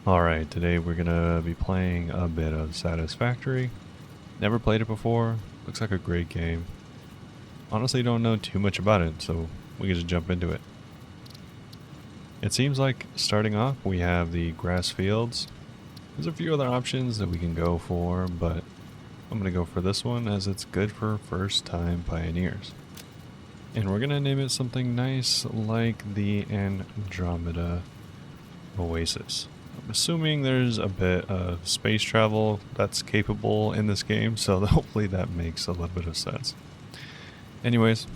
Alright, today we're gonna be playing a bit of Satisfactory. Never played it before. Looks like a great game. Honestly don't know too much about it, so we can just jump into it. It seems like starting off we have the grass fields. There's a few other options that we can go for, but I'm gonna go for this one as it's good for first time pioneers. And we're gonna name it something nice like the Andromeda Oasis. I'm assuming there's a bit of space travel that's capable in this game, so hopefully that makes a little bit of sense. Anyways,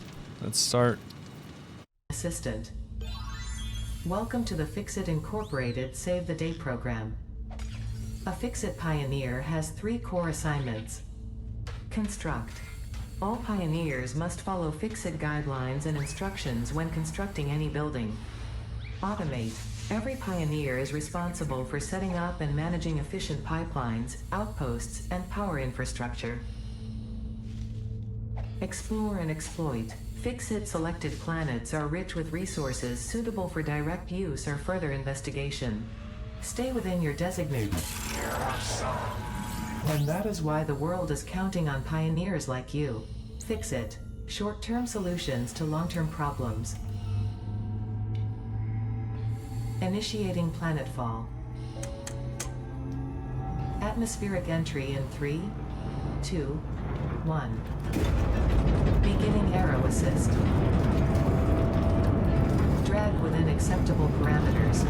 let's start. Assistant. Welcome to the Fixit Incorporated Save the Day program. A Fixit Pioneer has 3 core assignments. Construct. All pioneers must follow Fixit guidelines and instructions when constructing any building. Automate. Every pioneer is responsible for setting up and managing efficient pipelines, outposts, and power infrastructure. Explore and exploit. Fixit selected planets are rich with resources suitable for direct use or further investigation. Stay within your designated. And that is why the world is counting on pioneers like you. Fixit. Short-term solutions to long-term problems. Initiating planetfall. Atmospheric entry in 3, 2, 1. Beginning aero assist. Drag within acceptable parameters.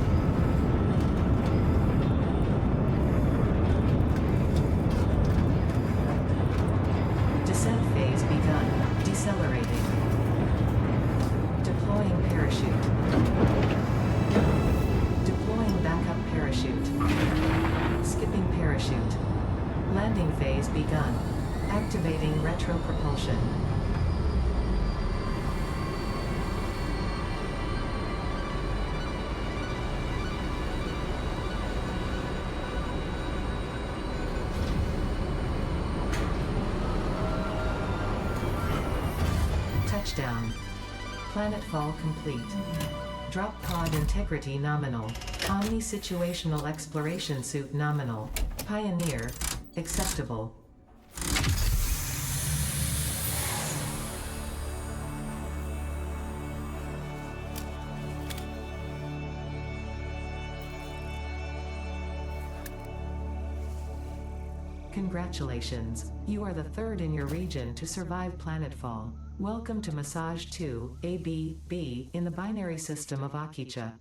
Descent phase begun. Decelerating. Deploying parachute. Backup parachute. Skipping parachute. Landing phase begun. Activating retro propulsion. Touchdown. Planetfall complete. Drop pod integrity nominal. Omni-situational exploration suit nominal. Pioneer. Acceptable. Congratulations. You are the 3rd in your region to survive planetfall. Welcome to Massage 2, AB-B, in the binary system of Akicha.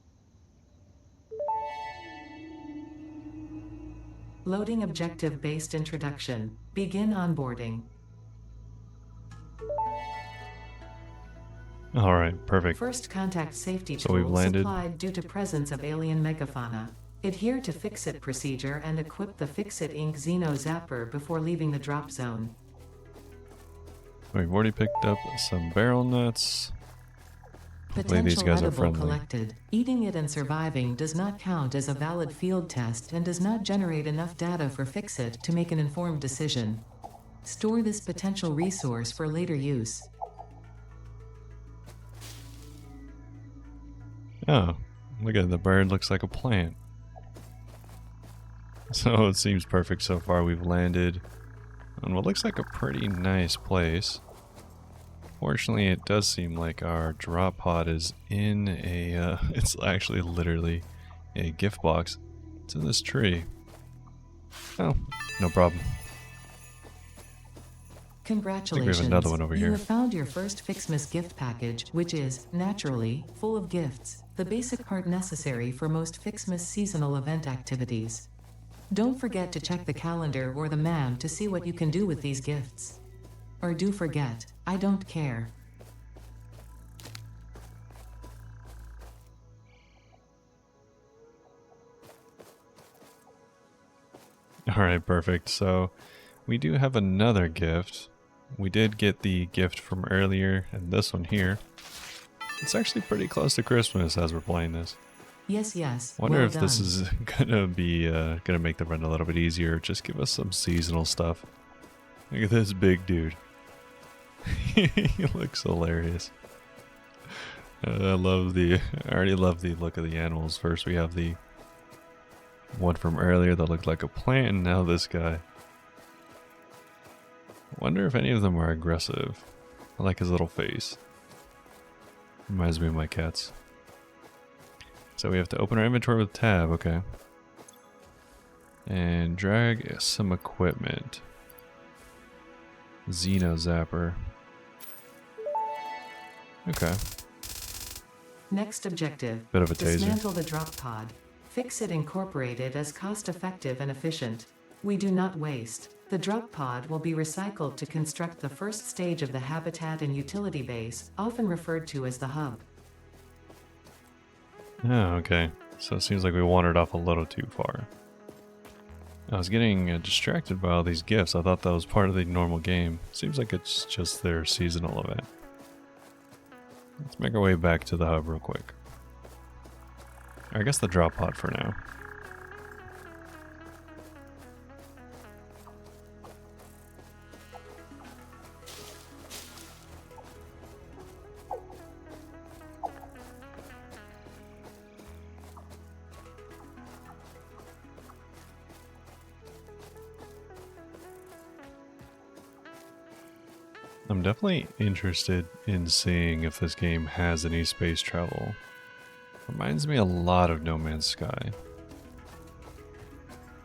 Loading objective-based introduction. Begin onboarding. Alright, perfect. First contact safety So we've tool landed. supplied due to presence of alien megafauna. Adhere to Fixit procedure and equip the Fixit Inc. Xeno Zapper before leaving the drop zone. We've already picked up some barrel nuts. Hopefully these Potential guys are edible friendly. collected. Eating it and surviving does not count as a valid field test and does not generate enough data for Fixit to make an informed decision. Store this potential resource for later use. Oh, look at the bird, looks like a plant. So it seems perfect so far. We've landed on what looks like a pretty nice place. Fortunately, it does seem like our drop pod is in a, it's actually literally a gift box. It's in this tree. Oh, no problem. Congratulations. I think we have another one over you here. have found your first Fixmas gift package, which is, naturally, full of gifts, the basic part necessary for most Fixmas seasonal event activities. Don't forget to check the calendar or the map to see what you can do with these gifts. Or do forget, I don't care. Alright, perfect. So we do have another gift. We did get the gift from earlier, and this one here. It's actually pretty close to Christmas as we're playing this. Yes. Wonder well if this done. is gonna be gonna make the run a little bit easier. Just give us some seasonal stuff. Look at this big dude. He looks hilarious. I already love the look of the animals. First we have the One from earlier that looked like a plant, and now this guy. I wonder if any of them are aggressive. I like his little face. Reminds me of my cats. So we have to open our inventory with tab, okay. And drag some equipment. Xeno Zapper. Okay. Next objective. Bit of a taser. Dismantle the drop pod. Fix-It Incorporated is cost-effective and efficient. We do not waste. The drop pod will be recycled to construct the first stage of the habitat and utility base, often referred to as the hub. Oh, okay. So it seems like we wandered off a little too far. I was getting distracted by all these gifts. I thought that was part of the normal game. Seems like it's just their seasonal event. Let's make our way back to the hub real quick. I guess the drop pod for now. I'm definitely interested in seeing if this game has any space travel. Reminds me a lot of No Man's Sky.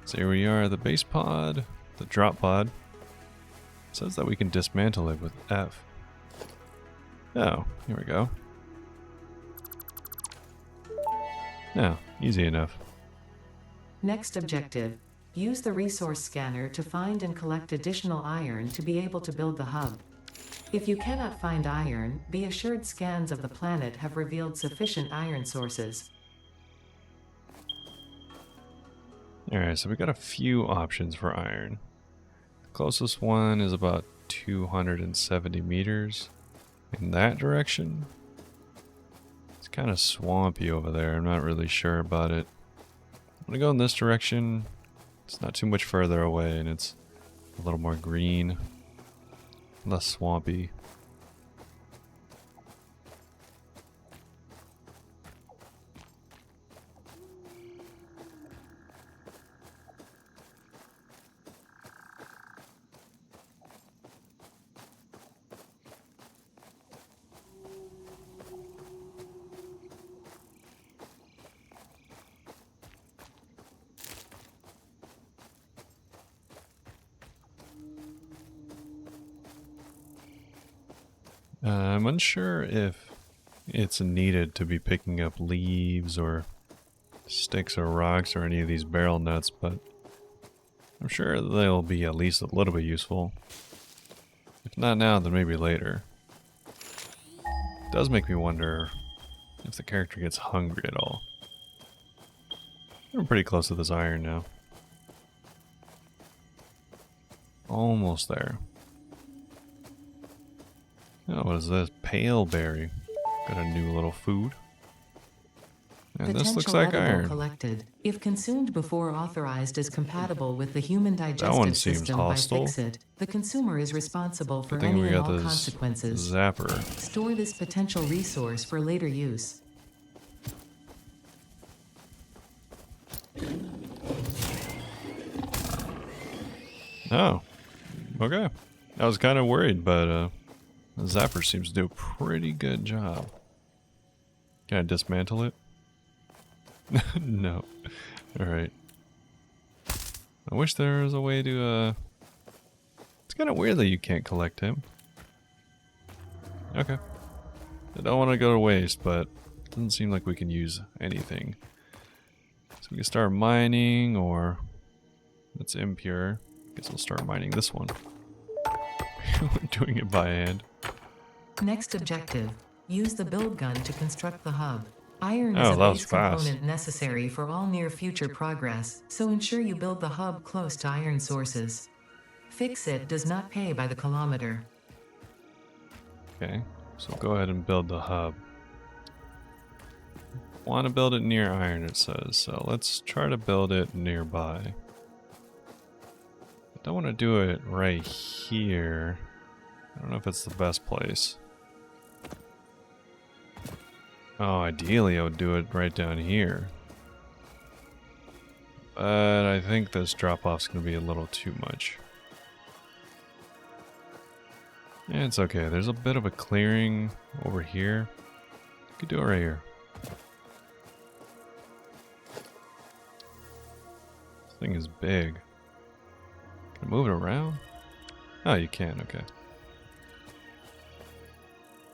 So here we are, the base pod, the drop pod. It says that we can dismantle it with F. Oh, here we go. No, easy enough. Next objective. Use the resource scanner to find and collect additional iron to be able to build the hub. If you cannot find iron, be assured scans of the planet have revealed sufficient iron sources. Alright, so we got a few options for iron. The closest one is about 270 meters in that direction. It's kind of swampy over there. I'm not really sure about it. I'm gonna go in this direction. It's not too much further away and it's a little more green, less swampy. I'm unsure if it's needed to be picking up leaves or sticks or rocks or any of these barrel nuts, but I'm sure they'll be at least a little bit useful. If not now, then maybe later. It does make me wonder if the character gets hungry at all. We're pretty close to this iron now. Almost there. Oh, what is this? Pale berry. Got a new little food. And this looks like iron. Collected. If consumed before authorized is compatible with the human That one digestive seems system hostile. by Fix-It, the consumer is responsible for Good thing any we and got all this consequences. zapper. Store this potential resource for later use. Oh, okay. I was kind of worried, but the zapper seems to do a pretty good job. Can I dismantle it? No. Alright. I wish there was a way to, It's kind of weird that you can't collect him. Okay. I don't want to go to waste, but it doesn't seem like we can use anything. So we can start mining, or... That's impure. Guess we'll start mining this one. We're doing it by hand. Next objective. Use the build gun to construct the hub. Iron Oh, is a that was base fast. component necessary for all near future progress, so ensure you build the hub close to iron sources. Fix-It does not pay by the kilometer. Okay, so go ahead and build the hub. Want to build it near iron, it says, so let's try to build it nearby. I don't want to do it right here. I don't know if it's the best place. Oh, ideally I would do it right down here. But I think this drop-off's going to be a little too much. Yeah, it's okay. There's a bit of a clearing over here. Could do it right here. This thing is big. Can I move it around? Oh, you can. Okay.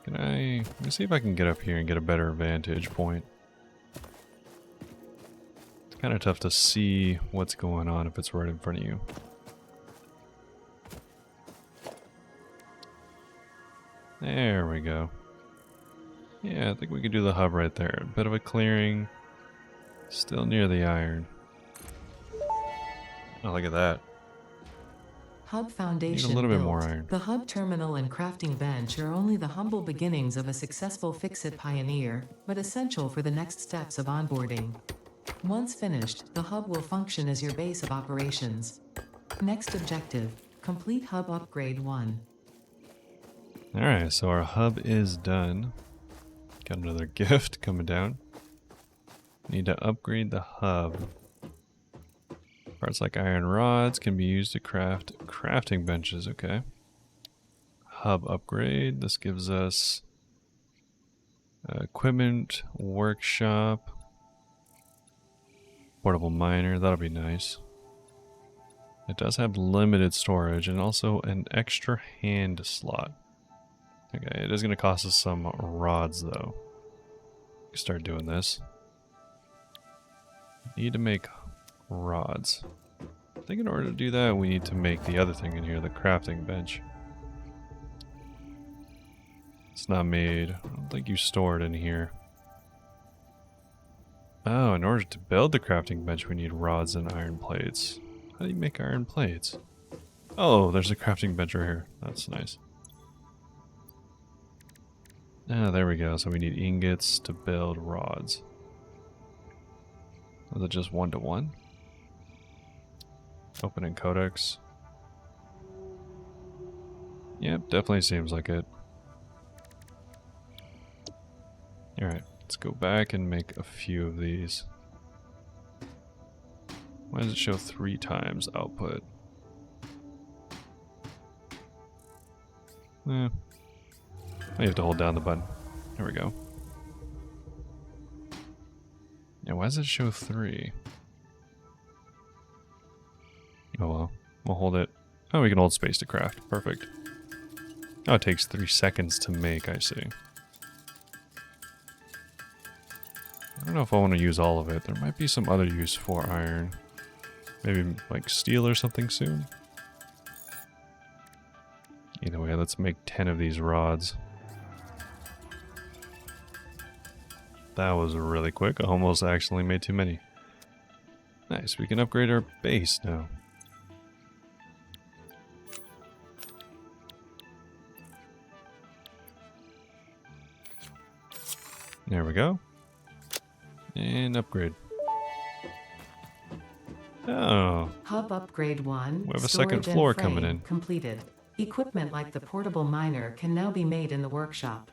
Can I... Let me see if I can get up here and get a better vantage point. It's kind of tough to see what's going on if it's right in front of you. There we go. Yeah, I think we could do the hub right there. A bit of a clearing. Still near the iron. Oh, look at that. Hub foundation Need a little bit built. more iron. The hub terminal and crafting bench are only the humble beginnings of a successful Fix-It pioneer, but essential for the next steps of onboarding. Once finished, the hub will function as your base of operations. Next objective, complete hub upgrade 1. Alright, so our hub is done. Got another gift coming down. Need to upgrade the hub. Parts like iron rods can be used to craft crafting benches, okay. Hub upgrade, this gives us equipment, workshop, portable miner, that'll be nice. It does have limited storage and also an extra hand slot. Okay, it is going to cost us some rods though. Start doing this. Need to make rods. I think in order to do that we need to make the other thing in here, the crafting bench. It's not made. I don't think you store it in here. Oh, in order to build the crafting bench we need rods and iron plates. How do you make iron plates? Oh, there's a crafting bench right here. That's nice. Ah, there we go. So we need ingots to build rods. Is it just 1-to-1? Opening codex. Yep, definitely seems like it. Alright, let's go back and make a few of these. Why does it show 3 times output? I have to hold down the button. There we go. Yeah, why does it show 3? Oh well, we'll hold it. Oh, we can hold space to craft. Perfect. Oh, it takes 3 seconds to make, I see. I don't know if I want to use all of it. There might be some other use for iron. Maybe like steel or something soon. Either way, let's make 10 of these rods. That was really quick. I almost accidentally made too many. Nice, we can upgrade our base now. There we go. And upgrade. Oh. Hub upgrade 1. We have a storage second and floor frame coming in. Completed. Equipment like the portable miner can now be made in the workshop.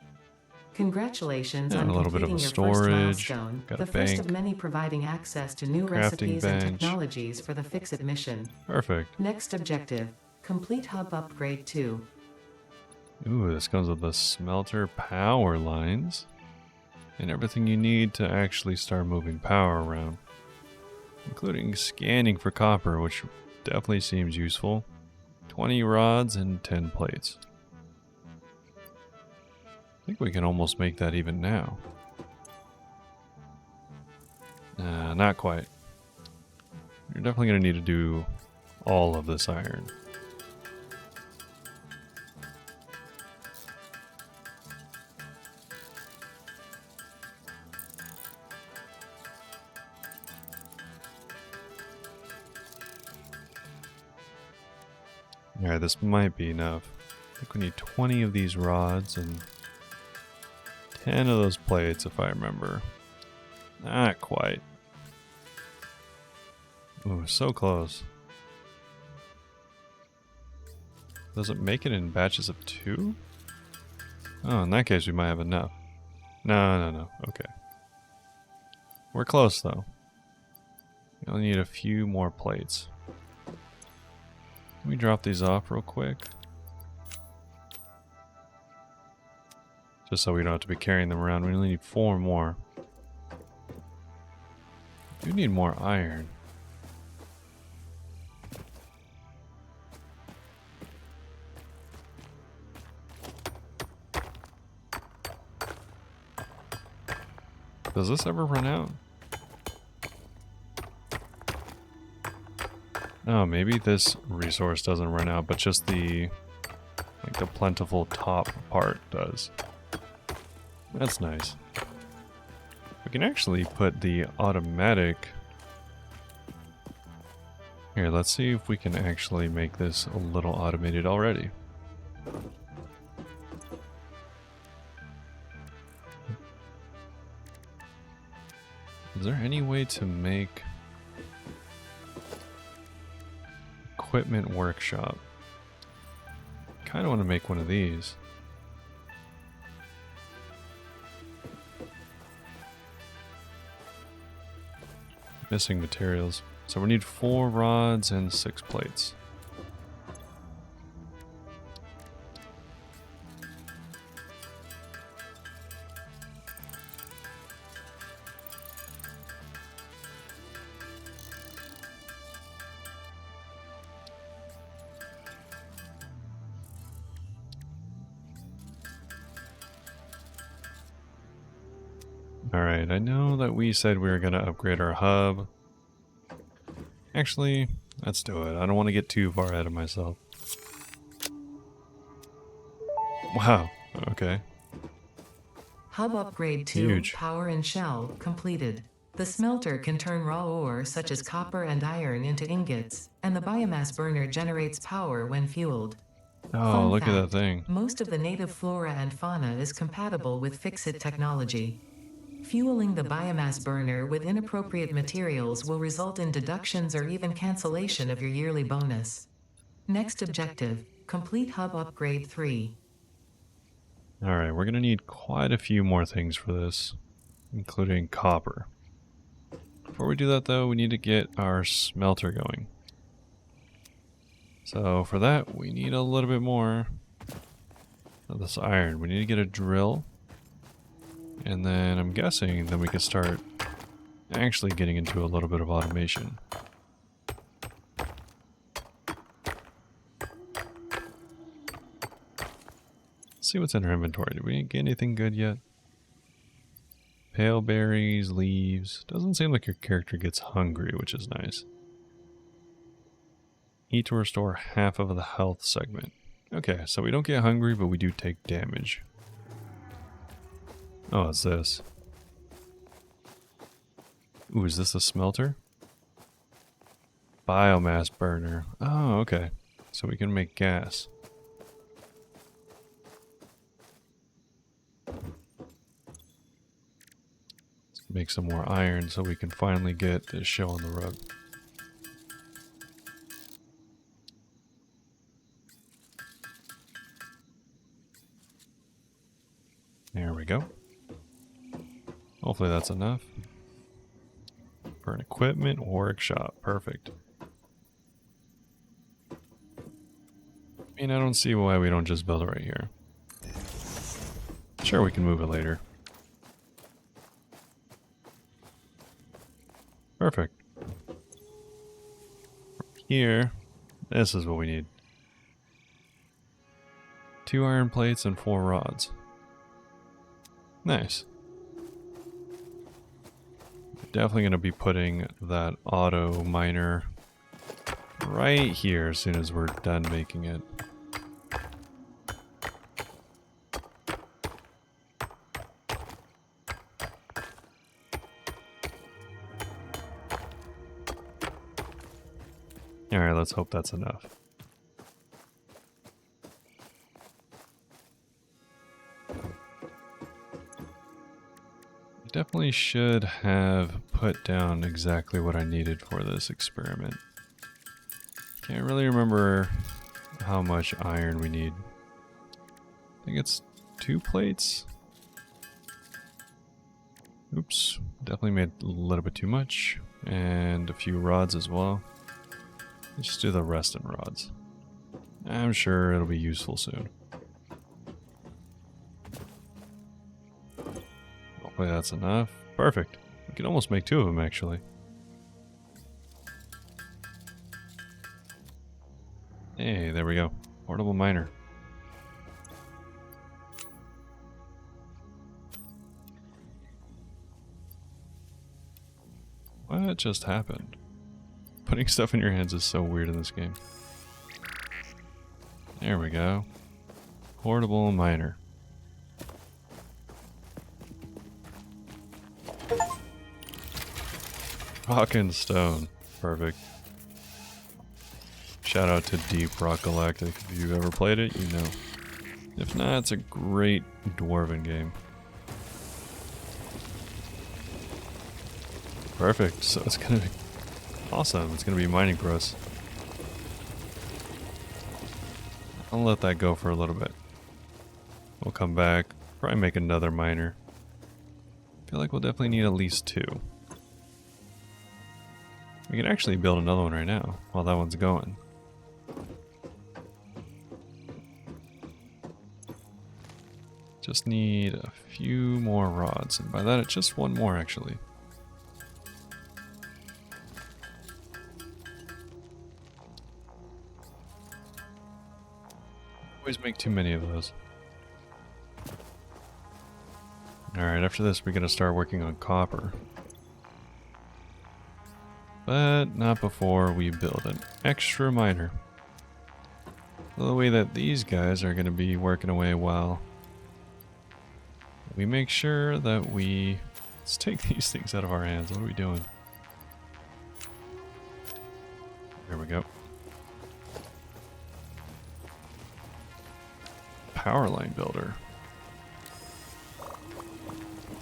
Congratulations And on a little bit of completing a your storage. first milestone, Got a the first bank. of many providing access to new Crafting recipes and bench. technologies for the Fix-It mission. Perfect. Next objective, complete hub upgrade 2. Ooh, this comes with the smelter power lines. And everything you need to actually start moving power around. Including scanning for copper, which definitely seems useful. 20 rods and 10 plates. I think we can almost make that even now. Not quite. You're definitely going to need to do all of this iron. Alright, this might be enough. I think we need 20 of these rods and 10 of those plates, if I remember. Not quite. Ooh, so close. Does it make it in batches of 2? Oh, in that case we might have enough. No. Okay. We're close, though. We only need a few more plates. Let me drop these off real quick. Just so we don't have to be carrying them around. We only need 4 more. We need more iron. Does this ever run out? Oh, maybe this resource doesn't run out, but just the plentiful top part does. That's nice. We can actually put the automatic... Here, let's see if we can actually make this a little automated already. Is there any way to make equipment workshop? Kind of want to make one of these. Missing materials. So we need 4 rods and 6 plates. Alright, I know that we said we were going to upgrade our hub. Actually, let's do it. I don't want to get too far ahead of myself. Wow, okay. Hub upgrade 2, Huge. power and shell, completed. The smelter can turn raw ore such as copper and iron into ingots, and the biomass burner generates power when fueled. Oh, Fun look at that fact, thing. most of the native flora and fauna is compatible with Fixit technology. Fueling the biomass burner with inappropriate materials will result in deductions or even cancellation of your yearly bonus. Next objective, complete hub upgrade 3. Alright, we're going to need quite a few more things for this, including copper. Before we do that though, we need to get our smelter going. So for that, we need a little bit more of this iron. We need to get a drill. And then I'm guessing then we can start actually getting into a little bit of automation. Let's see what's in our inventory. Did we get anything good yet? Pale berries, leaves. Doesn't seem like your character gets hungry, which is nice. Eat to restore half of the health segment. Okay, so we don't get hungry, but we do take damage. Oh, it's this. Ooh, is this a smelter? Biomass burner. Oh, okay. So we can make gas. Let's make some more iron so we can finally get this show on the road. There we go. Hopefully that's enough. For an equipment workshop. Perfect. I mean, I don't see why we don't just build it right here. Sure, we can move it later. Perfect. Here, this is what we need. 2 iron plates and 4 rods. Nice. Definitely going to be putting that auto miner right here as soon as we're done making it. Alright, let's hope that's enough. Definitely should have put down exactly what I needed for this experiment. Can't really remember how much iron we need. I think it's 2 plates. Oops, definitely made a little bit too much. And a few rods as well. Let's just do the rest in rods. I'm sure it'll be useful soon. Hopefully that's enough. Perfect. We can almost make 2 of them actually. Hey, there we go. Portable miner. What just happened? Putting stuff in your hands is so weird in this game. There we go. Portable miner. Rock and stone. Perfect. Shout out to Deep Rock Galactic. If you've ever played it, you know. If not, it's a great dwarven game. Perfect. So it's gonna be awesome. It's gonna be mining for us. I'll let that go for a little bit. We'll come back. Probably make another miner. Feel like we'll definitely need at least 2. We can actually build another one right now while that one's going. Just need a few more rods, and by that it's just 1 more actually. Always make too many of those. Alright, after this we're gonna start working on copper. But not before we build an extra miner. The way that these guys are gonna be working away while we make sure that we... Let's take these things out of our hands. What are we doing? There we go. Power line builder.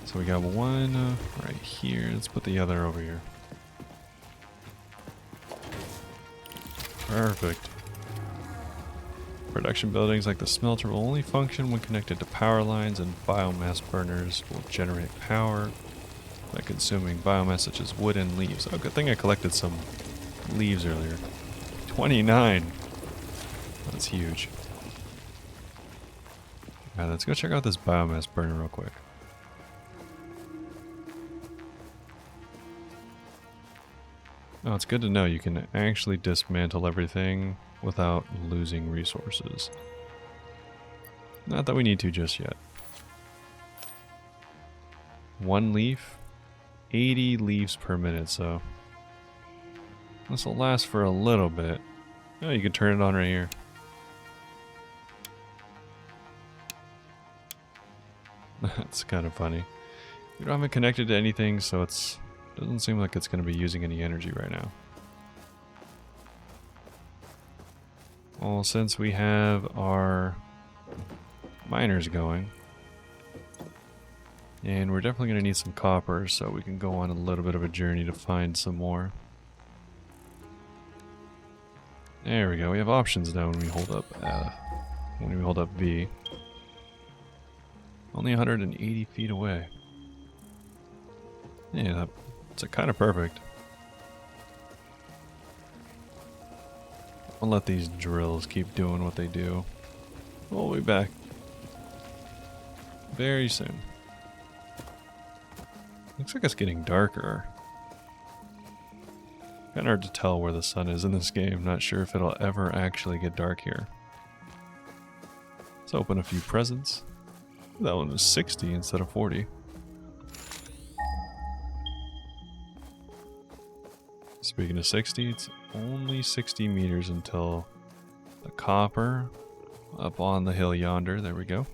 So we got one right here. Let's put the other over here. Perfect. Production buildings like the smelter will only function when connected to power lines, and biomass burners will generate power by consuming biomass such as wood and leaves. Oh, good thing I collected some leaves earlier. 29! That's huge. Alright, let's go check out this biomass burner real quick. Oh, it's good to know you can actually dismantle everything without losing resources. Not that we need to just yet. 1 leaf, 80 leaves per minute, so this will last for a little bit. Oh, you can turn it on right here. That's kind of funny. We don't have it connected to anything, so it's doesn't seem like it's going to be using any energy right now. Well, since we have our miners going, and we're definitely going to need some copper, so we can go on a little bit of a journey to find some more. There we go. We have options now when we hold up V. Only 180 feet away. Yeah, that's kind of perfect. I'll let these drills keep doing what they do. We'll be back very soon. Looks like it's getting darker. Kind of hard to tell where the sun is in this game. Not sure if it'll ever actually get dark here. Let's open a few presents. That one was 60 instead of 40. Speaking of 60, it's only 60 meters until the copper up on the hill yonder. There we go.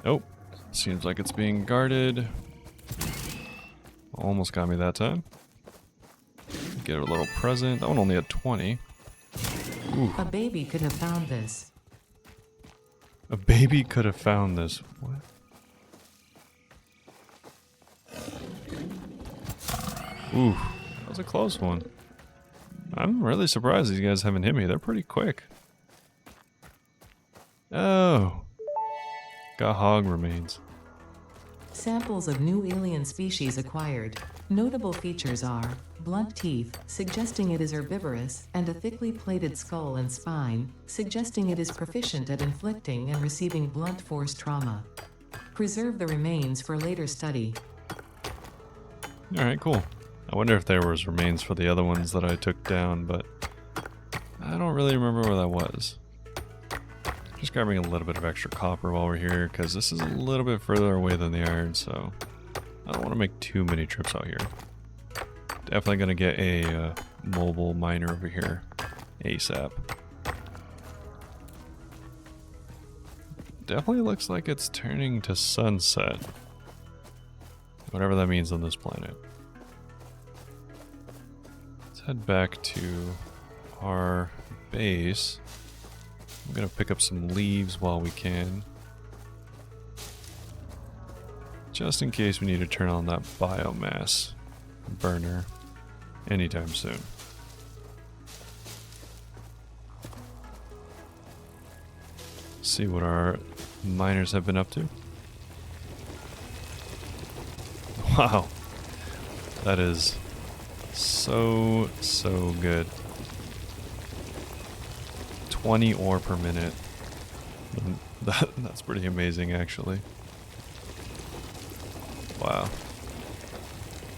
Oh, seems like it's being guarded. Almost got me that time. Get a little present. That one only had 20. Ooh. A baby could have found this. A baby could have found this. What? Ooh, that was a close one. I'm really surprised these guys haven't hit me. They're pretty quick. Oh. Got hog remains. Samples of new alien species acquired. Notable features are blunt teeth, suggesting it is herbivorous, and a thickly plated skull and spine, suggesting it is proficient at inflicting and receiving blunt force trauma. Preserve the remains for later study. Alright, cool. I wonder if there was remains for the other ones that I took down, but I don't really remember where that was. Just grabbing a little bit of extra copper while we're here, because this is a little bit further away than the iron, so I don't want to make too many trips out here. Definitely going to get a mobile miner over here ASAP. Definitely looks like it's turning to sunset. Whatever that means on this planet. Let's head back to our base. I'm gonna pick up some leaves while we can. Just in case we need to turn on that biomass burner anytime soon. See what our miners have been up to. Wow, that is so good. 20 ore per minute. That's pretty amazing, actually. Wow.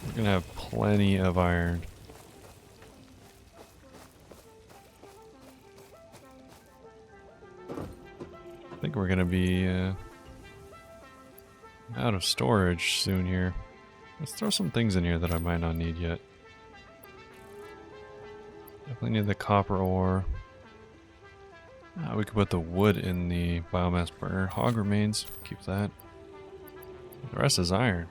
We're gonna have plenty of iron. I think we're gonna be out of storage soon here. Let's throw some things in here that I might not need yet. Definitely need the copper ore. We could put the wood in the biomass burner. Hog remains, keep that. The rest is iron.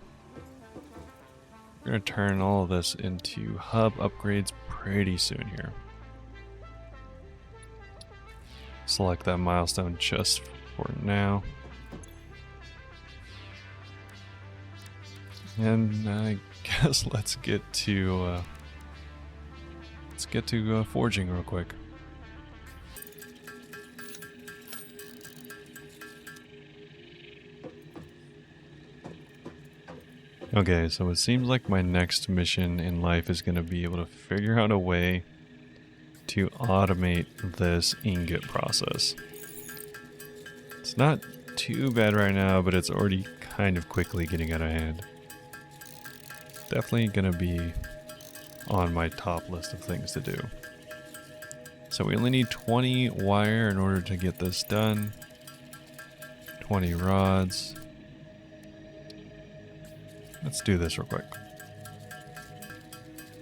We're going to turn all of this into hub upgrades pretty soon here. Select that milestone just for now. And I guess let's get to forging real quick. Okay, so it seems like my next mission in life is going to be able to figure out a way to automate this ingot process. It's not too bad right now, but it's already kind of quickly getting out of hand. Definitely going to be on my top list of things to do. So we only need 20 wire in order to get this done. 20 rods. Let's do this real quick.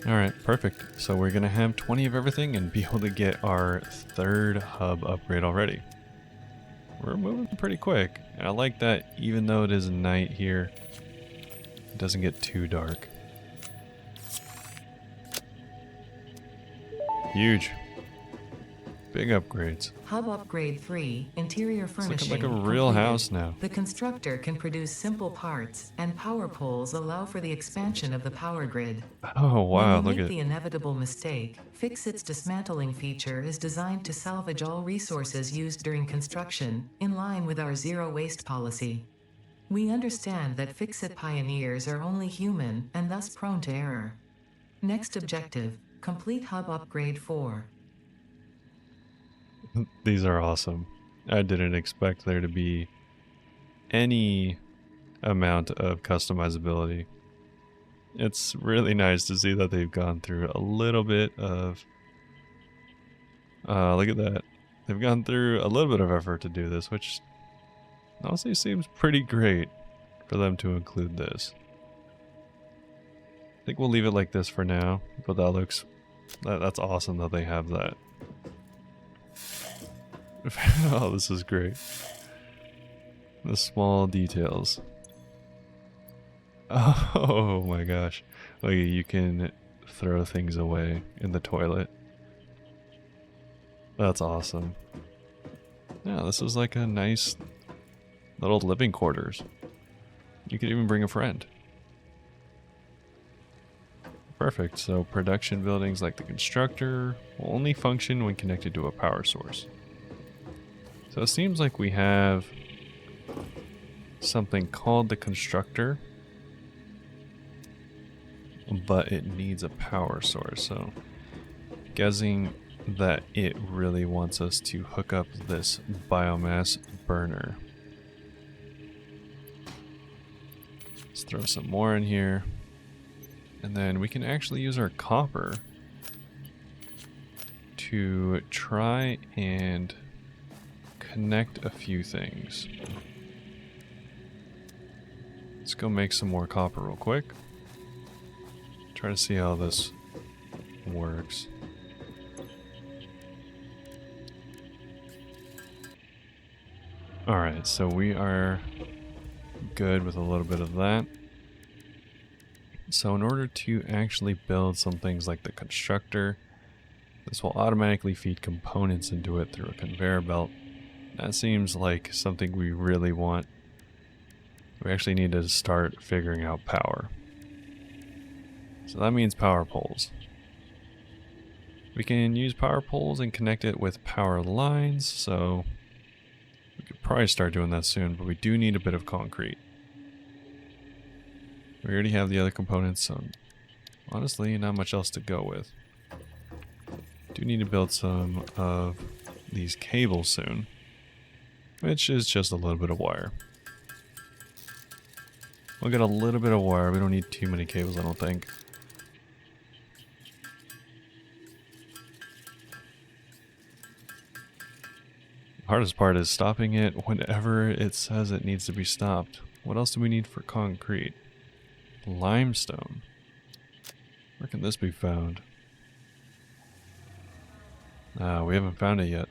Alright, perfect. So we're going to have 20 of everything and be able to get our third hub upgrade already. We're moving pretty quick. And I like that even though it is night here, it doesn't get too dark. Huge. Big upgrades. Hub Upgrade 3, Interior Furnishing. It's looking like a real completed. house now. The constructor can produce simple parts, and power poles allow for the expansion of the power grid. Oh wow, When you look make at the inevitable mistake, Fix-It's dismantling feature is designed to salvage all resources used during construction, in line with our zero waste policy. We understand that Fix-It pioneers are only human and thus prone to error. Next objective, complete Hub Upgrade 4. these are awesome. I didn't expect there to be any amount of customizability. It's really nice to see that they've gone through a little bit of look at that. They've gone through a little bit of effort to do this, which honestly seems pretty great for them to include this. I think we'll leave it like this for now, but that's awesome that they have that. Oh, this is great. The small details. Oh my gosh. Look, you can throw things away in the toilet. That's awesome. Yeah, this is like a nice little living quarters. You could even bring a friend. Perfect. So production buildings like the constructor will only function when connected to a power source. So it seems like we have something called the constructor, but it needs a power source. So guessing that it really wants us to hook up this biomass burner. Let's throw some more in here. And then we can actually use our copper to try and connect a few things. Let's go make some more copper real quick. Try to see how this works. Alright, so we are good with a little bit of that. So in order to actually build some things like the constructor, this will automatically feed components into it through a conveyor belt. That seems like something we really want. We actually need to start figuring out power. So that means power poles. We can use power poles and connect it with power lines, so we could probably start doing that soon, but we do need a bit of concrete. We already have the other components, so honestly, not much else to go with. Do need to build some of these cables soon, which is just a little bit of wire. We'll get a little bit of wire. We don't need too many cables, I don't think. The hardest part is stopping it whenever it says it needs to be stopped. What else do we need for concrete? Limestone. Where can this be found? We haven't found it yet.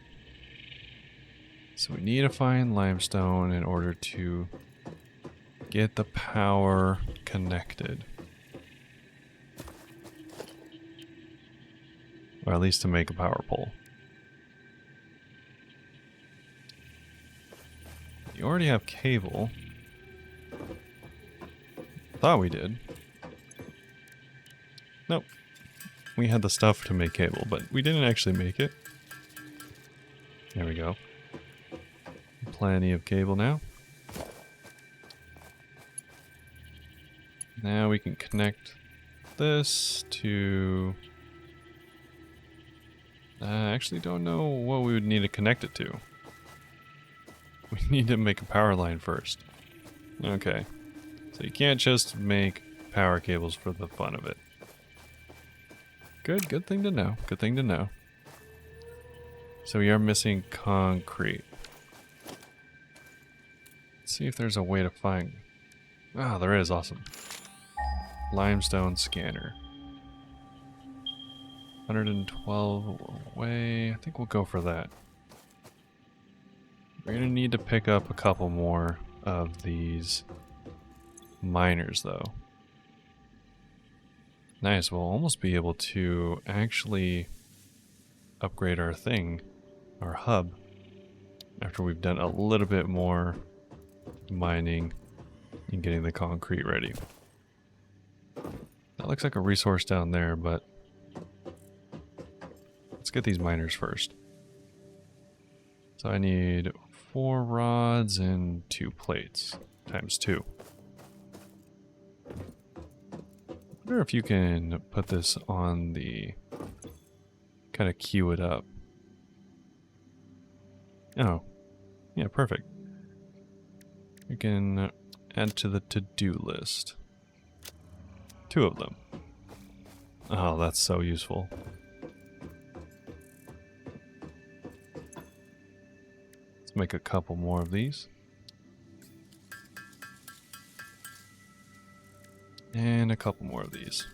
So we need to find limestone in order to get the power connected. Or at least to make a power pole. You already have cable. Thought we did. Nope. We had the stuff to make cable, but we didn't actually make it. There we go. Plenty of cable now. Now we can connect this to... I actually don't know what we would need to connect it to. We need to make a power line first. Okay. So you can't just make power cables for the fun of it. Good thing to know. Good thing to know. So we are missing concrete. Let's see if there's a way to find... Ah, there is. Awesome. Limestone scanner. 112 away. I think we'll go for that. We're going to need to pick up a couple more of these miners, though. Nice, we'll almost be able to actually upgrade our thing, our hub, after we've done a little bit more mining and getting the concrete ready. That looks like a resource down there, but let's get these miners first. So I need 4 rods and 2 plates, times 2. I wonder if you can put this on the... kind of queue it up. Oh, yeah, perfect. We can add to the to-do list. 2 of them. Oh, that's so useful. Let's make a couple more of these. And a couple more of these.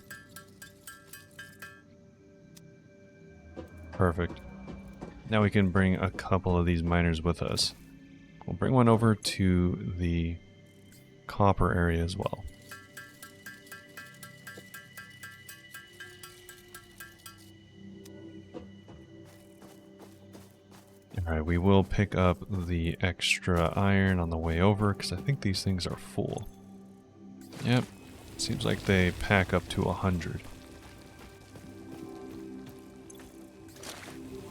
Perfect. Now we can bring a couple of these miners with us. We'll bring one over to the copper area as well. Alright, we will pick up the extra iron on the way over because I think these things are full. Yep. Seems like they pack up to 100.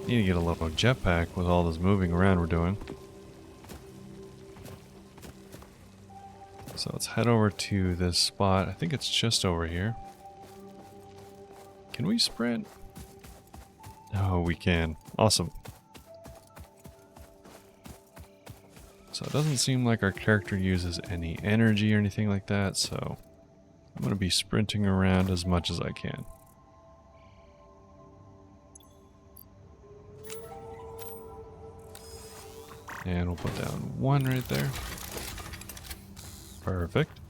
Need to get a little jetpack with all this moving around we're doing. So let's head over to this spot. I think it's just over here. Can we sprint? Oh, we can. Awesome. So it doesn't seem like our character uses any energy or anything like that, so I'm going to be sprinting around as much as I can. And we'll put down 1 right there. Perfect.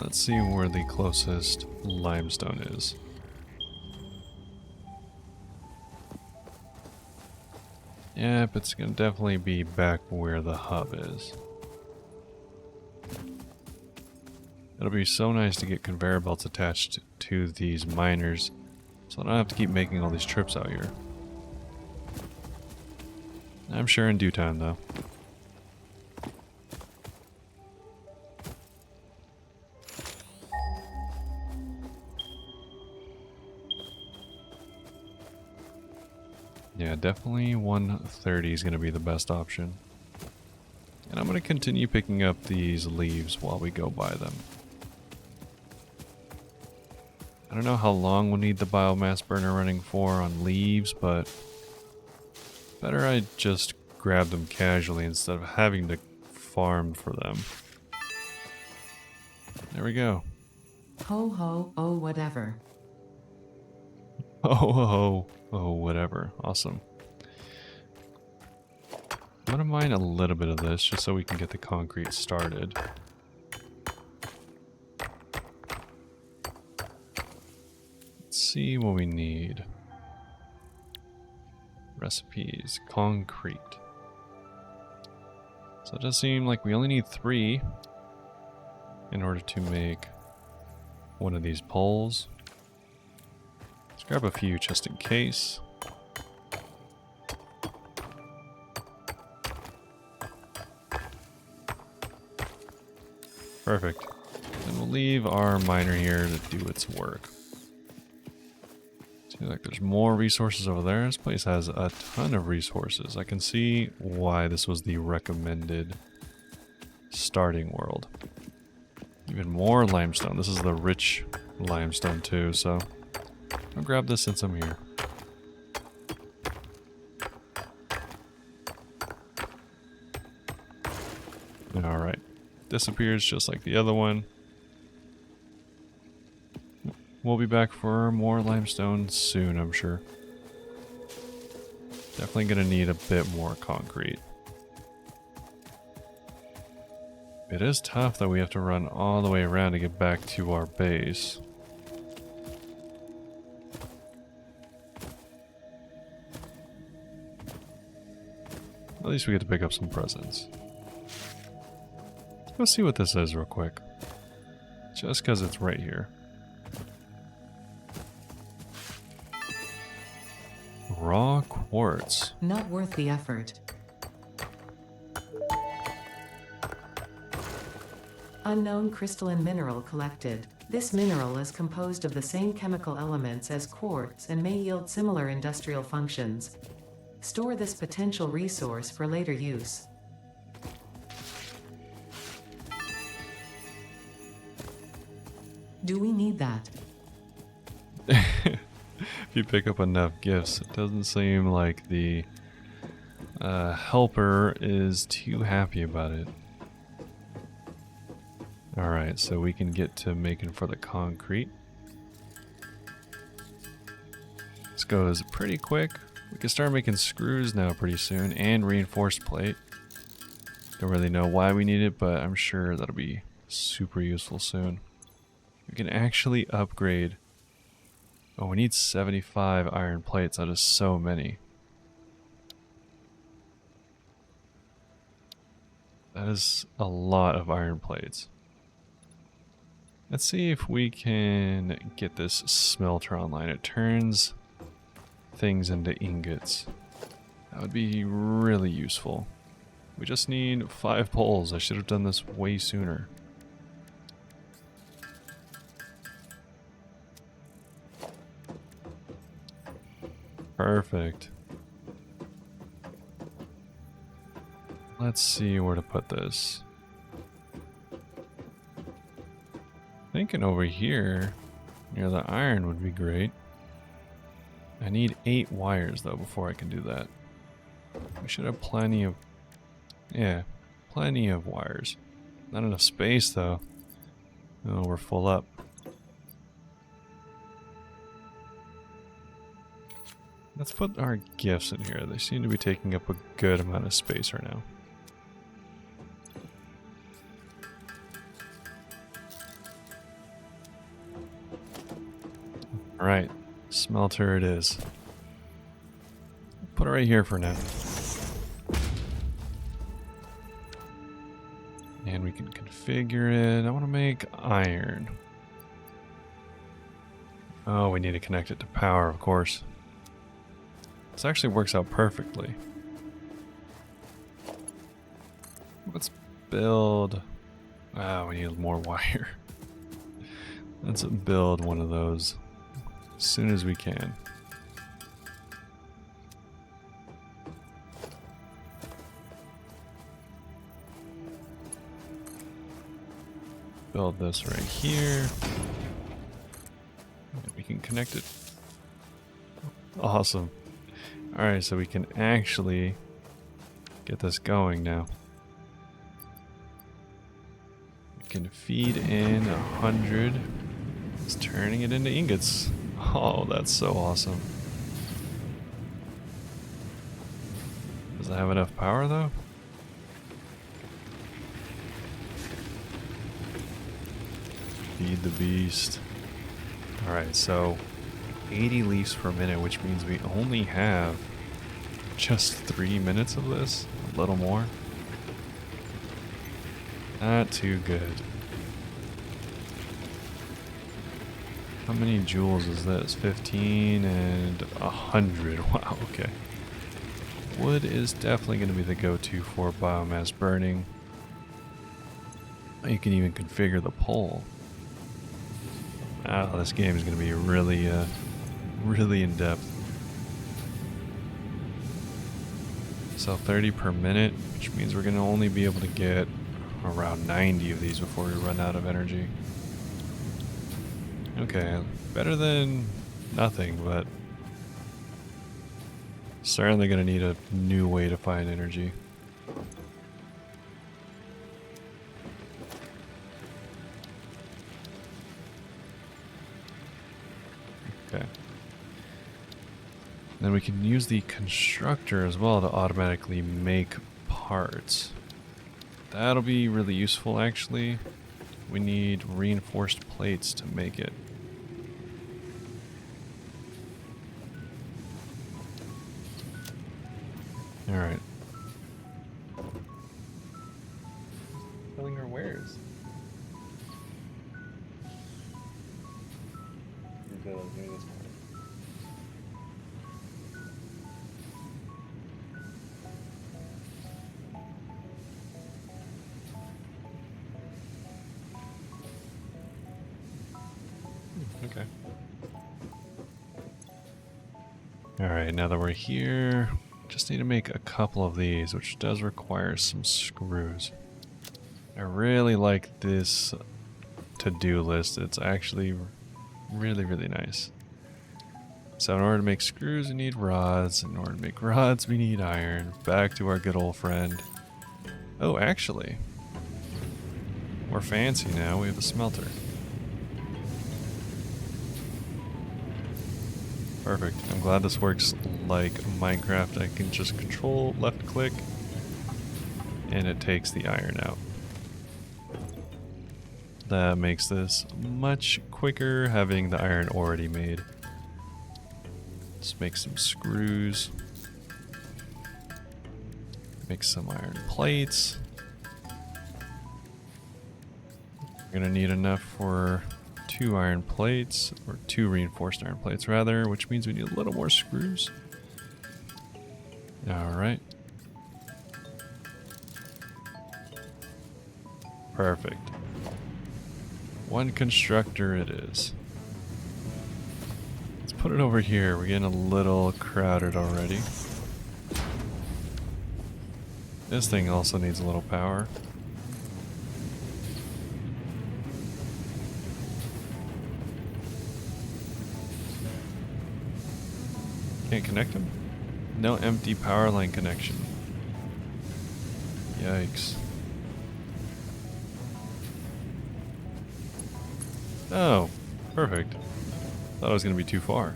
Let's see where the closest limestone is. Yep, it's going to definitely be back where the hub is. It'll be so nice to get conveyor belts attached to these miners, so I don't have to keep making all these trips out here. I'm sure in due time, though. Yeah, definitely 130 is going to be the best option. And I'm going to continue picking up these leaves while we go by them. I don't know how long we'll need the biomass burner running for on leaves, but better I just grab them casually instead of having to farm for them. There we go. Ho ho, oh whatever. Oh, whatever. Awesome. I'm gonna mine a little bit of this just so we can get the concrete started. Let's see what we need. Recipes. Concrete. So it does seem like we only need 3 in order to make one of these poles. Let's grab a few just in case. Perfect. And we'll leave our miner here to do its work. Seems like there's more resources over there. This place has a ton of resources. I can see why this was the recommended starting world. Even more limestone. This is the rich limestone too, so I'll grab this since I'm here. Alright. Disappears just like the other one. We'll be back for more limestone soon, I'm sure. Definitely gonna need a bit more concrete. It is tough that we have to run all the way around to get back to our base. At least we get to pick up some presents. Let's see what this is real quick. Just because it's right here. Raw quartz. Not worth the effort. Unknown crystalline mineral collected. This mineral is composed of the same chemical elements as quartz and may yield similar industrial functions. Store this potential resource for later use. Do we need that? If you pick up enough gifts, it doesn't seem like the helper is too happy about it. Alright, so we can get to making for the concrete. This goes pretty quick. We can start making screws now pretty soon, and reinforced plate. Don't really know why we need it, but I'm sure that'll be super useful soon. We can actually upgrade. Oh, we need 75 iron plates. That is so many. That is a lot of iron plates. Let's see if we can get this smelter online. It turns things into ingots. That would be really useful. We just need 5 poles. I should have done this way sooner. Perfect. Let's see where to put this. Thinking over here near the iron would be great. I need 8 wires though before I can do that. We should have plenty of, yeah, plenty of wires. Not enough space though. Oh, we're full up. Let's put our gifts in here. They seem to be taking up a good amount of space right now. Alright, smelter it is. Put it right here for now. And we can configure it. I want to make iron. Oh, we need to connect it to power, of course. This actually works out perfectly. Let's build... Ah, we need more wire. Let's build one of those as soon as we can. Build this right here. And we can connect it. Awesome. Alright, so we can actually get this going now. We can feed in 100. It's turning it into ingots. Oh, that's so awesome. Does it have enough power though? Feed the beast. Alright, so 80 leaves per minute, which means we only have just 3 minutes of this. A little more. Not too good. How many joules is this? 15 and 100. Wow, okay. Wood is definitely going to be the go-to for biomass burning. You can even configure the pole. Ah, this game is going to be really in-depth. So 30 per minute, which means we're going to only be able to get around 90 of these before we run out of energy. Okay, better than nothing, but certainly going to need a new way to find energy. Okay. Then we can use the constructor as well to automatically make parts. That'll be really useful actually. We need reinforced plates to make it. Alright. Filling our wares. Okay. Alright, now that we're here, just need to make a couple of these, which does require some screws. I really like this to-do list. It's actually really nice. So in order to make screws, we need rods. In order to make rods, we need iron. Back to our good old friend. Oh, actually, we're fancy now. We have a smelter. Perfect. I'm glad this works like Minecraft. I can just control left click and it takes the iron out. That makes this much quicker having the iron already made. Let's make some screws. Make some iron plates. We're gonna need enough for 2 iron plates, or 2 reinforced iron plates rather, which means we need a little more screws. Alright. Perfect. 1 constructor it is. Let's put it over here. We're getting a little crowded already. This thing also needs a little power. Can't connect them? No empty power line connection. Yikes. Oh, perfect. Thought it was going to be too far.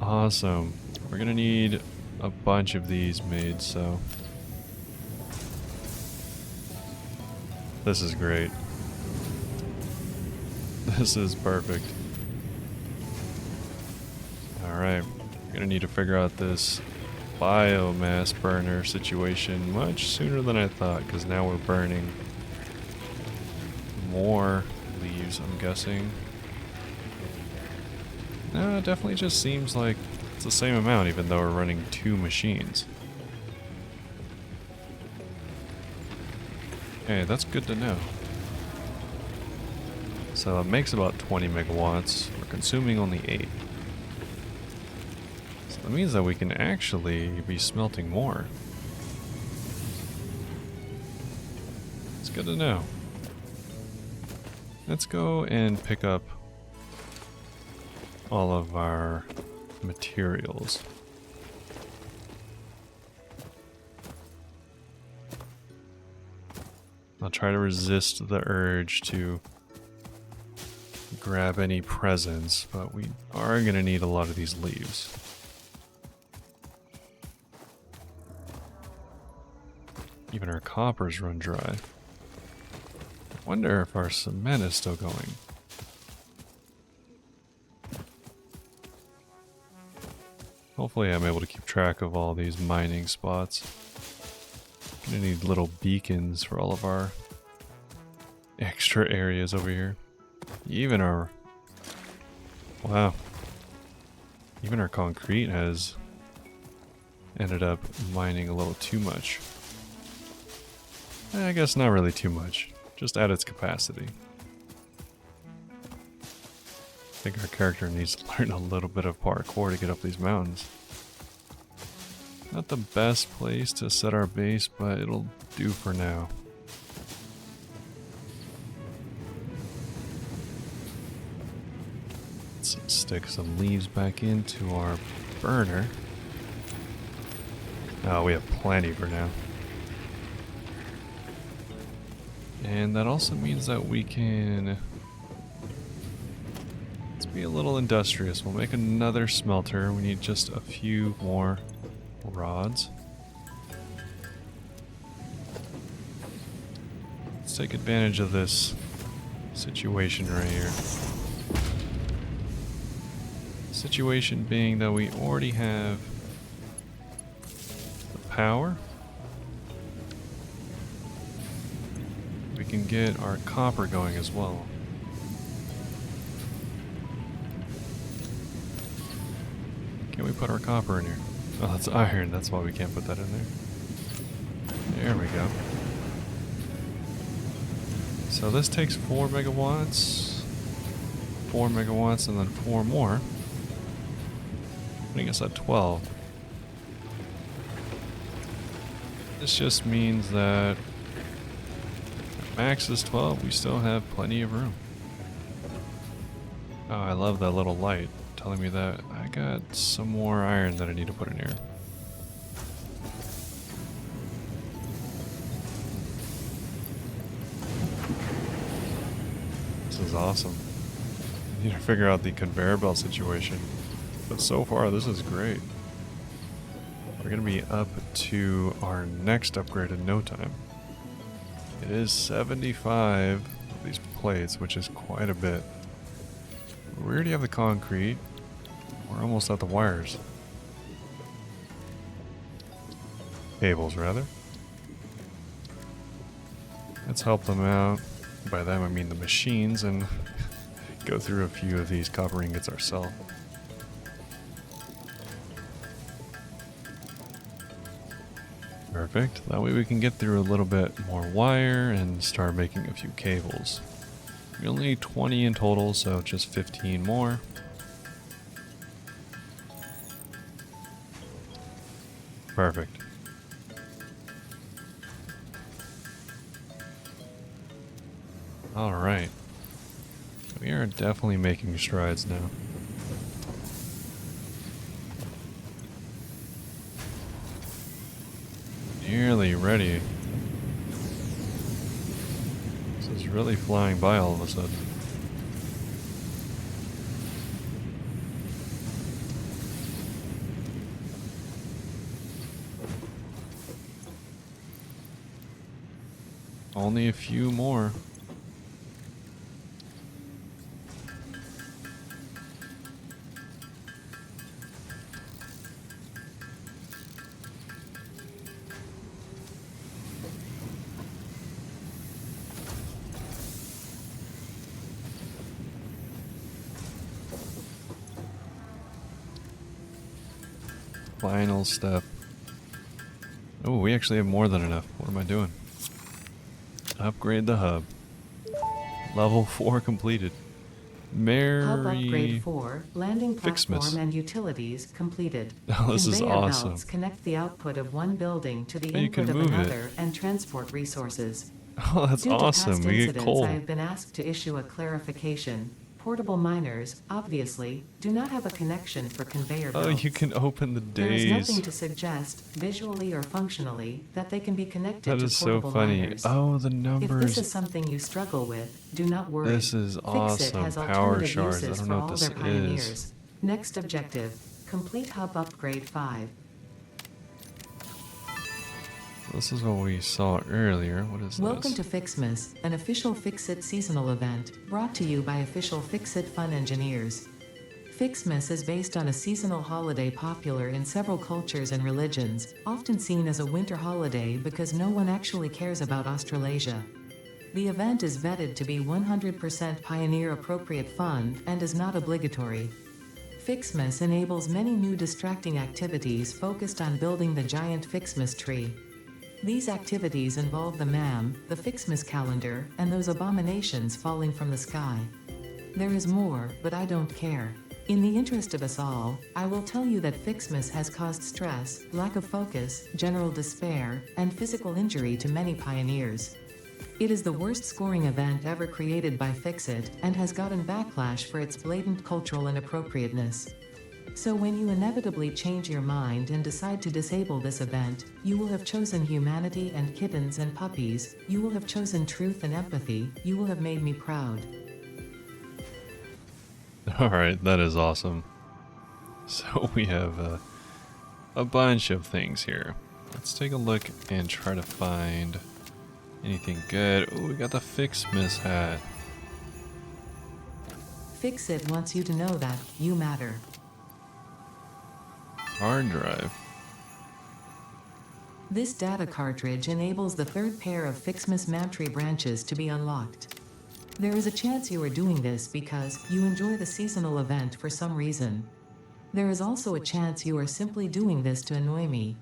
Awesome. We're going to need a bunch of these made, so... This is great. This is perfect. Alright, we're going to need to figure out this biomass burner situation much sooner than I thought, because now we're burning more leaves, I'm guessing. No, it definitely just seems like it's the same amount, even though we're running 2 machines. Okay, that's good to know. So it makes about 20 megawatts. We're consuming only 8. So that means that we can actually be smelting more. It's good to know. Let's go and pick up all of our materials. I'll try to resist the urge to grab any presents, but we are going to need a lot of these leaves. Even our coppers run dry. I wonder if our cement is still going. Hopefully I'm able to keep track of all these mining spots. Gonna need little beacons for all of our extra areas over here. Even our... Wow. Even our concrete has ended up mining a little too much. I guess not really too much. Just at its capacity. I think our character needs to learn a little bit of parkour to get up these mountains. Not the best place to set our base, but it'll do for now. Let's stick some leaves back into our burner. Oh, we have plenty for now. And that also means that we can... Let's be a little industrious. We'll make another smelter. We need just a few more rods. Let's take advantage of this situation right here. Situation being that we already have the power. We can get our copper going as well. Can we put our copper in here? Oh, that's iron. That's why we can't put that in there. There we go. So this takes 4 megawatts. 4 megawatts and then 4 more. Putting us at 12. This just means that max is 12. We still have plenty of room. Oh, I love that little light telling me that I got some more iron that I need to put in here. This is awesome. I need to figure out the conveyor belt situation. But so far, this is great. We're going to be up to our next upgrade in no time. It is 75 of these plates, which is quite a bit. We already have the concrete. We're almost at the wires. Cables, rather. Let's help them out. By them, I mean the machines, and go through a few of these copper ingots ourselves. Perfect. That way we can get through a little bit more wire and start making a few cables. We only need 20 in total, so just 15 more. Perfect. Alright. We are definitely making strides now. nearly ready. This is really flying by all of a sudden. Only a few more. Final step. Oh, we actually have more than enough. What am I doing? Upgrade the hub. Level 4 completed. Hub upgrade Mary 4, landing platform Fixmas. and utilities completed. Oh, this is Conveyor awesome. belts connect the output of one building to the Oh, you input can of move it. another and transport resources. Oh, that's Due to awesome. past We get incidents, coal. I have been asked to issue a clarification. Portable miners, obviously, do not have a connection for conveyor belts. Oh, you can open the There is nothing days. to suggest, visually or functionally, that they can be connected That to is so portable funny. miners. Oh, the If this numbers. is something you struggle with, do not worry. This is Fixit awesome. has Power alternative shards. I uses don't for know all what their this is. pioneers. Next objective, complete hub upgrade 5. This is what we saw earlier. What is Welcome this? to Fixmas, an official Fixit seasonal event, brought to you by official Fixit Fun engineers. Fixmas is based on a seasonal holiday popular in several cultures and religions, often seen as a winter holiday because no one actually cares about Australasia. The event is vetted to be 100% pioneer-appropriate fun and is not obligatory. Fixmas enables many new distracting activities focused on building the giant Fixmas tree. These activities involve the MAM, the Fixmas calendar, and those abominations falling from the sky. There is more, but I don't care. In the interest of us all, I will tell you that Fixmas has caused stress, lack of focus, general despair, and physical injury to many pioneers. It is the worst scoring event ever created by Fixit, and has gotten backlash for its blatant cultural inappropriateness. So when you inevitably change your mind and decide to disable this event, you will have chosen humanity and kittens and puppies, you will have chosen truth and empathy, you will have made me proud. Alright, that is awesome. So we have a bunch of things here. Let's take a look and try to find anything good. Oh, we got the Fixmas hat. Fixit wants you to know that you matter. Hard drive. This data cartridge enables the third pair of Fixmas Mantry branches to be unlocked. There is a chance you are doing this because you enjoy the seasonal event for some reason. There is also a chance you are simply doing this to annoy me.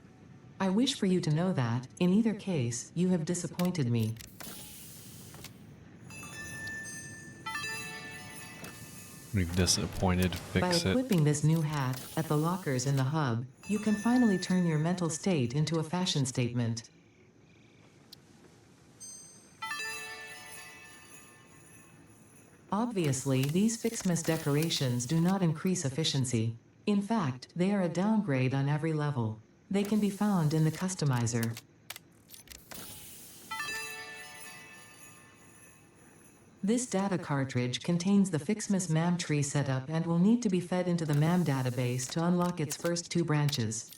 I wish for you to know that, in either case, you have disappointed me. We've disappointed By Fixit. equipping this new hat at the lockers in the hub, you can finally turn your mental state into a fashion statement. Obviously, these Fixmas decorations do not increase efficiency. In fact, they are a downgrade on every level. They can be found in the customizer. This data cartridge contains the Fixmas MAM tree setup and will need to be fed into the MAM database to unlock its first 2 branches.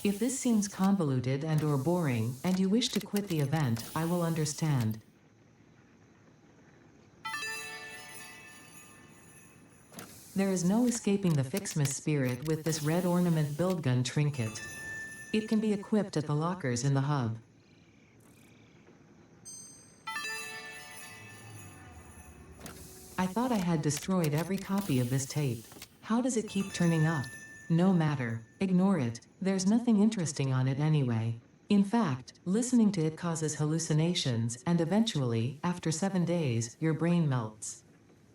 If this seems convoluted and/or boring, and you wish to quit the event, I will understand. There is no escaping the Fixmas spirit with this red ornament build gun trinket. It can be equipped at the lockers in the hub. I thought I had destroyed every copy of this tape. How does it keep turning up? No matter. Ignore it. There's nothing interesting on it anyway. In fact, listening to it causes hallucinations, and eventually, after 7 days, your brain melts.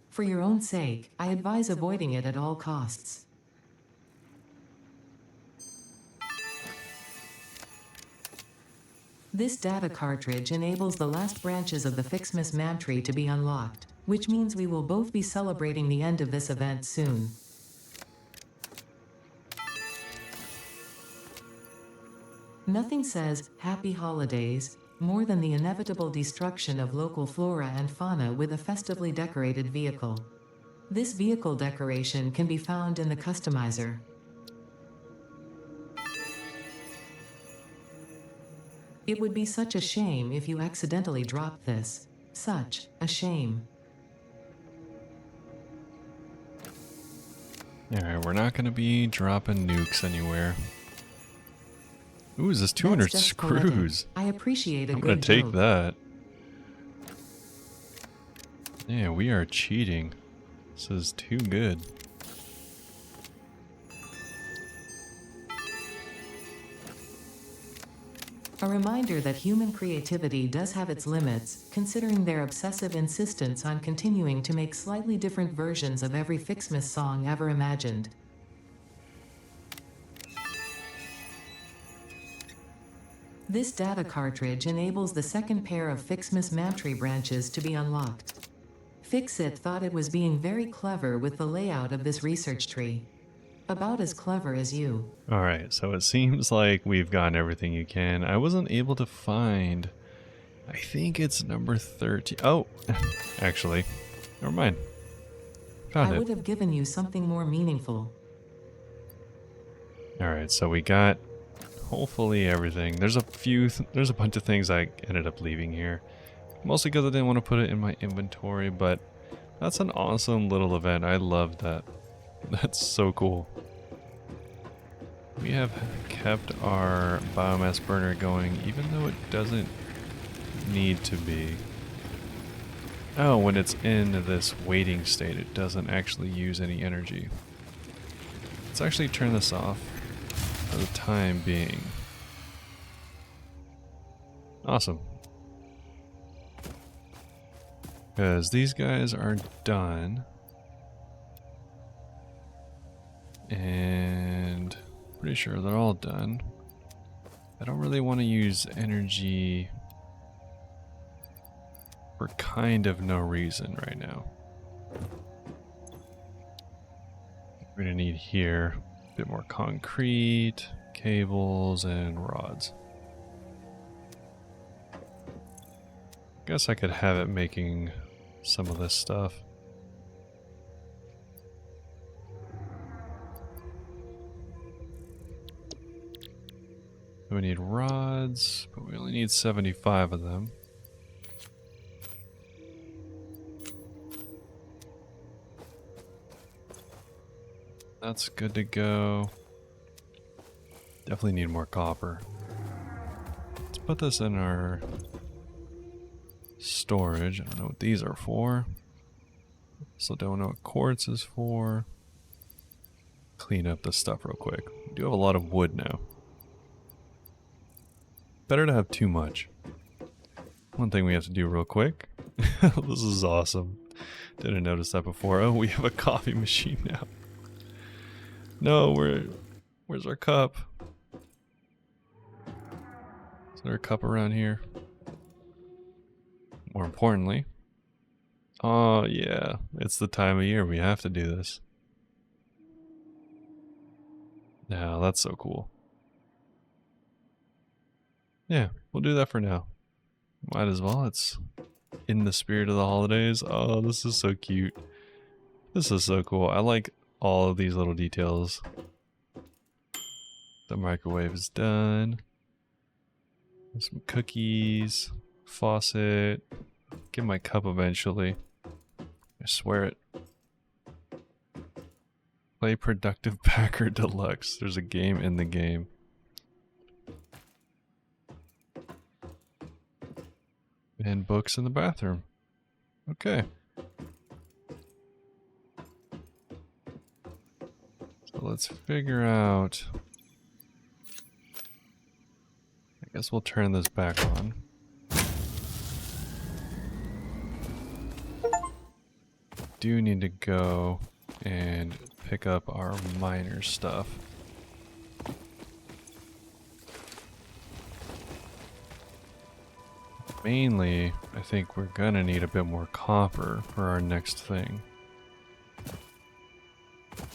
For your own sake, I advise avoiding it at all costs. This data cartridge enables the last branches of the Fixmas MAM tree to be unlocked, which means we will both be celebrating the end of this event soon. Nothing says happy holidays more than the inevitable destruction of local flora and fauna with a festively decorated vehicle. This vehicle decoration can be found in the customizer. It would be such a shame if you accidentally dropped this. Such a shame. Alright, we're not going to be dropping nukes anywhere. Ooh, is this 200 That's just screws? poetic. I appreciate a I'm good going to take joke. that. Yeah, we are cheating. This is too good. A reminder that human creativity does have its limits, considering their obsessive insistence on continuing to make slightly different versions of every Fixmas song ever imagined. This data cartridge enables the second pair of Fixmas Mantry branches to be unlocked. Fixit thought it was being very clever with the layout of this research tree. About as clever as you. Alright, so it seems like we've gotten everything you can. I wasn't able to find... I think it's number 13. Oh! Actually, never mind. Found I it. would have given you something more meaningful. Alright, so we got hopefully everything. There's a bunch of things I ended up leaving here. Mostly because I didn't want to put it in my inventory, but that's an awesome little event. I love that. That's so cool. We have kept our biomass burner going even though it doesn't need to be. Oh, when it's in this waiting state, it doesn't actually use any energy. Let's actually turn this off for the time being. Awesome. Because these guys are done. And pretty sure they're all done. I don't really want to use energy for kind of no reason right now. We're gonna need here a bit more concrete, cables, and rods. Guess I could have it making some of this stuff. We need rods, but we only need 75 of them. That's good to go. Definitely need more copper. Let's put this in our storage. I don't know what these are for. Also don't know what quartz is for. Clean up this stuff real quick. We do have a lot of wood now. Better to have too much. One thing we have to do real quick. This is awesome. Didn't notice that before. Oh, we have a coffee machine now. No, where's our cup? Is there a cup around here? More importantly. Oh yeah, it's the time of year we have to do this. Now that's so cool. Yeah, we'll do that for now. Might as well, it's in the spirit of the holidays. Oh, this is so cute. This is so cool. I like all of these little details. The microwave is done. Some cookies. Faucet. Get my cup eventually. I swear it. Play Productive Packer Deluxe. There's a game in the game. And books in the bathroom. Okay. So let's figure out... I guess we'll turn this back on. Do need to go and pick up our miner stuff. Mainly, I think we're gonna need a bit more copper for our next thing.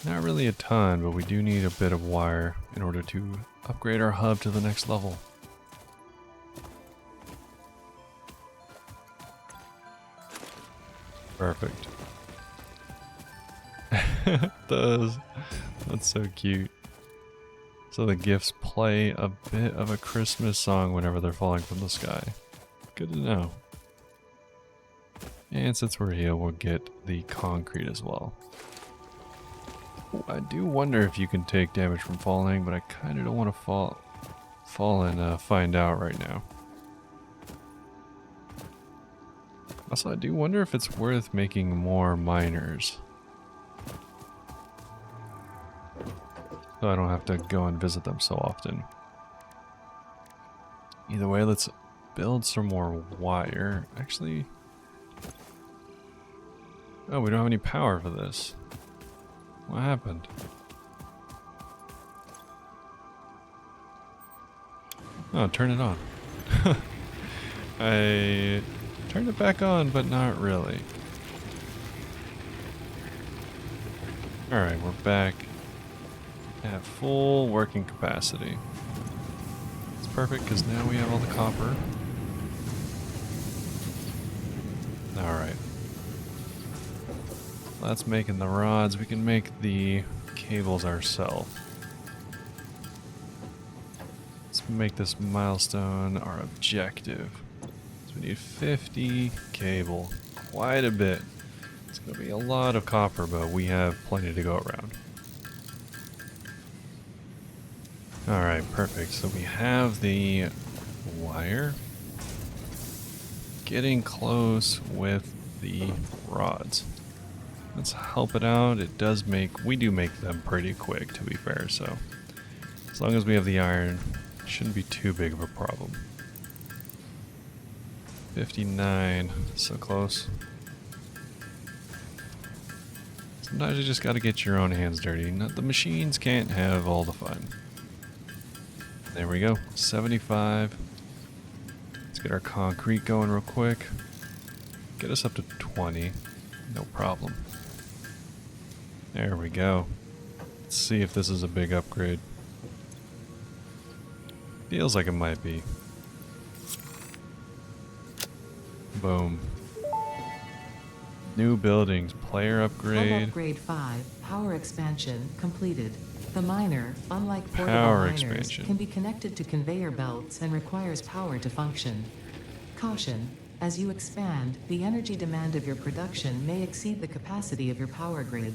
Not really a ton, but we do need a bit of wire in order to upgrade our hub to the next level. Perfect. Those. That's so cute. So the gifts play a bit of a Christmas song whenever they're falling from the sky. Good to know. And since we're here, we'll get the concrete as well. Ooh, I do wonder if you can take damage from falling, but I kind of don't want to fall and find out right now. Also, I do wonder if it's worth making more miners. So I don't have to go and visit them so often. Either way, let's build some more wire. Actually... Oh, we don't have any power for this. What happened? Oh, turn it on. I turned it back on, but not really. Alright, we're back at full working capacity. It's perfect because now we have all the copper. Alright. That's making the rods. We can make the cables ourselves. Let's make this milestone our objective. So we need 50 cable. Quite a bit. It's going to be a lot of copper, but we have plenty to go around. Alright, perfect. So we have the wire. Getting close with the rods. Let's help it out. It does make, we do make them pretty quick, to be fair, so as long as we have the iron, it shouldn't be too big of a problem. 59, so close. Sometimes you just gotta get your own hands dirty. The machines can't have all the fun. There we go, 75. Let's get our concrete going real quick. Get us up to 20, no problem. There we go. Let's see if this is a big upgrade. Feels like it might be. Boom. New buildings, player upgrade. Hub upgrade 5, power expansion completed. The miner, unlike portable Power miners, expansion. can be connected to conveyor belts and requires power to function. Caution: as you expand, the energy demand of your production may exceed the capacity of your power grid.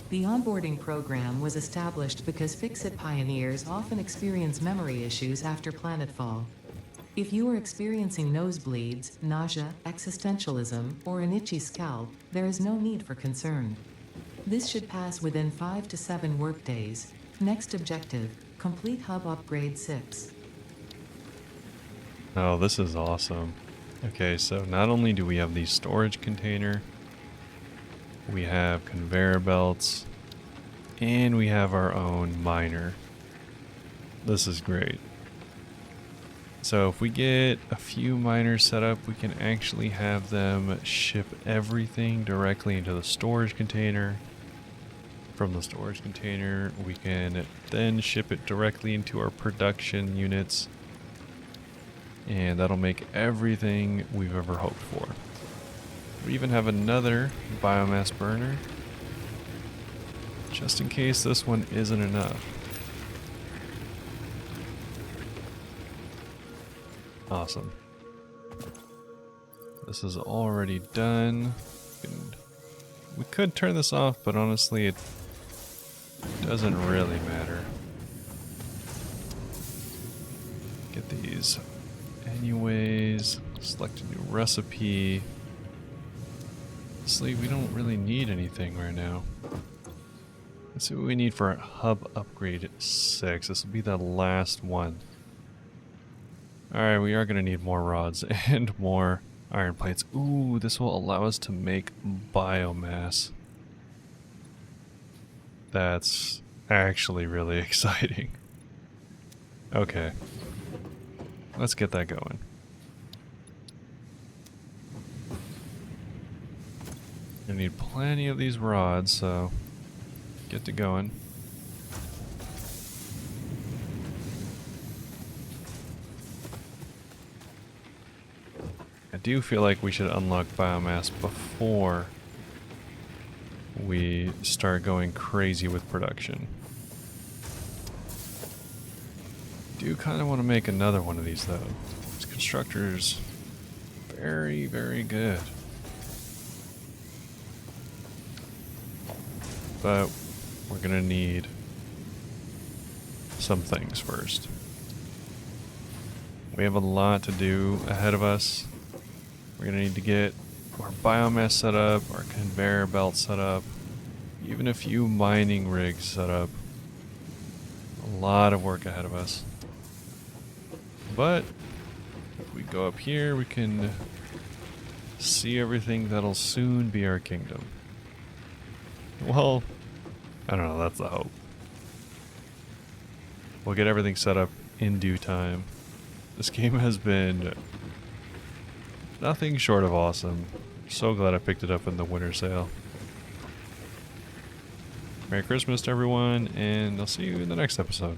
The onboarding program was established because Fix-It pioneers often experience memory issues after planetfall. If you are experiencing nosebleeds, nausea, existentialism, or an itchy scalp, there is no need for concern. This should pass within 5 to 7 workdays. Next objective: complete hub upgrade 6. Oh, this is awesome. Okay, so not only do we have the storage container, we have conveyor belts, and we have our own miner. This is great. So if we get a few miners set up, we can actually have them ship everything directly into the storage container. From the storage container, we can then ship it directly into our production units. And that'll make everything we've ever hoped for. We even have another biomass burner, just in case this one isn't enough. Awesome. This is already done. We could turn this off, but honestly it doesn't really matter. Get these anyways. Select a new recipe. Honestly, we don't really need anything right now. Let's see what we need for our hub upgrade 6. This will be the last one. Alright, we are going to need more rods and more iron plates. Ooh, this will allow us to make biomass. That's actually really exciting. Okay. Let's get that going. I need plenty of these rods, so get to going. I do feel like we should unlock biomass before we start going crazy with production. Do kind of want to make another one of these though. This constructor's very, very good. But we're gonna need some things first. We have a lot to do ahead of us. We're gonna need to get our biomass set up, our conveyor belt set up, even a few mining rigs set up. A lot of work ahead of us. But if we go up here, we can see everything that'll soon be our kingdom. Well, I don't know, that's the hope. We'll get everything set up in due time. This game has been nothing short of awesome. So glad I picked it up in the winter sale. Merry Christmas to everyone, and I'll see you in the next episode.